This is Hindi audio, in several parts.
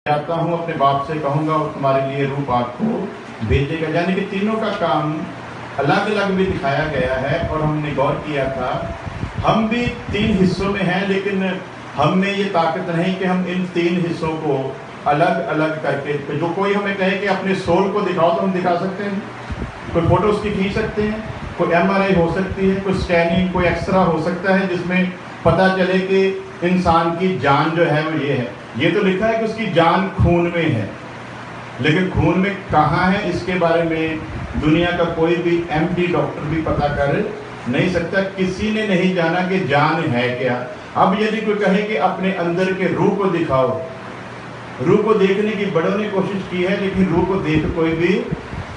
जाता हूँ अपने बाप से कहूँगा वो तुम्हारे लिए रूप आपको भेजेगा। यानी कि तीनों का काम अलग अलग भी दिखाया गया है और हमने गौर किया था। हम भी तीन हिस्सों में हैं, लेकिन हम में ये ताकत नहीं कि हम इन तीन हिस्सों को अलग अलग करके, जो कोई हमें कहे कि अपने सोल को दिखाओ तो हम दिखा सकते हैं, कोई फोटो उसकी खींच सकते हैं, कोई MRI हो सकती है, कोई स्कैनिंग, कोई एक्सरा हो सकता है जिसमें पता चले कि इंसान की जान जो है वो ये है। ये तो लिखा है कि उसकी जान खून में है, लेकिन खून में कहाँ है इसके बारे में दुनिया का कोई भी MD डॉक्टर भी पता कर नहीं सकता। किसी ने नहीं जाना कि जान है क्या। अब यदि कोई कहे कि अपने अंदर के रूह को दिखाओ, रूह को देखने की बड़ों ने कोशिश की है, लेकिन रूह को देख कोई भी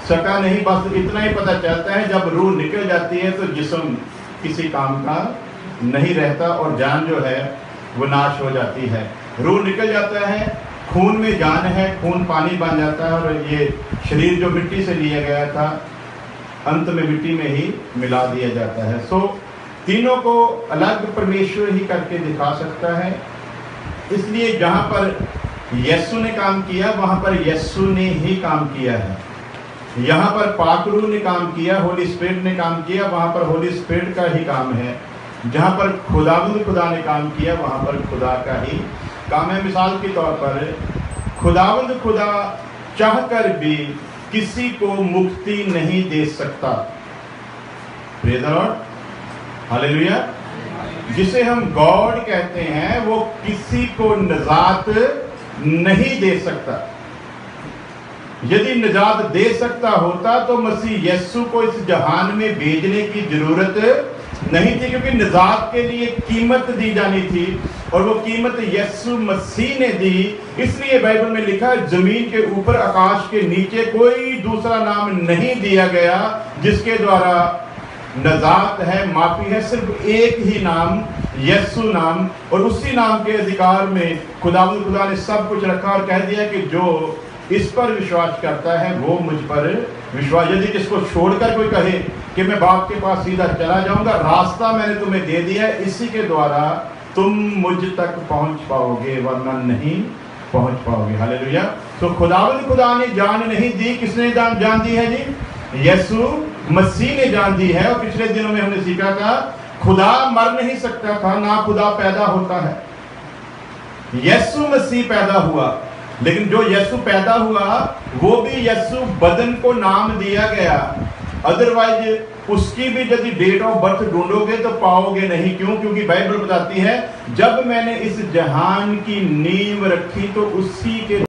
सका नहीं। बस इतना ही पता चलता है जब रूह निकल जाती है तो जिस्म किसी काम का नहीं रहता और जान जो है वो नाश हो जाती है। रूह निकल जाता है, खून में जान है, खून पानी बन जाता है और ये शरीर जो मिट्टी से लिया गया था अंत में मिट्टी में ही मिला दिया जाता है। सो तीनों को अलग परमेश्वर ही करके दिखा सकता है। इसलिए जहाँ पर यीशु ने काम किया वहाँ पर यीशु ने ही काम किया है। यहाँ पर पाक रूह ने काम किया, होली स्पिरिट ने काम किया, वहाँ पर होली स्पिरिट का ही काम है। जहाँ पर खुदा ने काम किया वहाँ पर खुदा का ही काम है। मिसाल के तौर पर खुदा चाहकर भी किसी को मुक्ति नहीं दे सकता। Praise the Lord, hallelujah. जिसे हम गॉड कहते हैं वो किसी को निजात नहीं दे सकता। यदि निजात दे सकता होता तो मसीह यीशु को इस जहान में भेजने की जरूरत नहीं थी, क्योंकि निजात के लिए कीमत दी जानी थी और वो कीमत यीशु मसीह ने दी। इसलिए बाइबल में लिखा है जमीन के ऊपर आकाश के नीचे कोई दूसरा नाम नहीं दिया गया जिसके द्वारा निजात है, माफी है। सिर्फ एक ही नाम, यीशु नाम, और उसी नाम के अधिकार में खुदा ने सब कुछ रखा और कह दिया कि जो इस पर विश्वास करता है वो मुझ पर विश्वास। यदि इसको छोड़कर कोई कहे कि मैं बाप के पास सीधा चला जाऊंगा, रास्ता मैंने तुम्हें दे दिया, इसी के द्वारा तुम मुझ तक पहुंच पाओगे, वरना नहीं पहुंच पाओगे। हालेलुया। तो खुदा ने जान नहीं दी। किसने जान दी है जी? यीशु मसीह ने जान दी है। और पिछले दिनों में हमने सीखा था खुदा मर नहीं सकता था, ना खुदा पैदा होता है। यीशु मसीह पैदा हुआ, लेकिन जो यीशु पैदा हुआ वो भी यीशु बदन को नाम दिया गया। अदरवाइज उसकी भी यदि डेट ऑफ बर्थ ढूंढोगे तो पाओगे नहीं। क्यों? क्योंकि बाइबल बताती है जब मैंने इस जहान की नींव रखी तो उसी के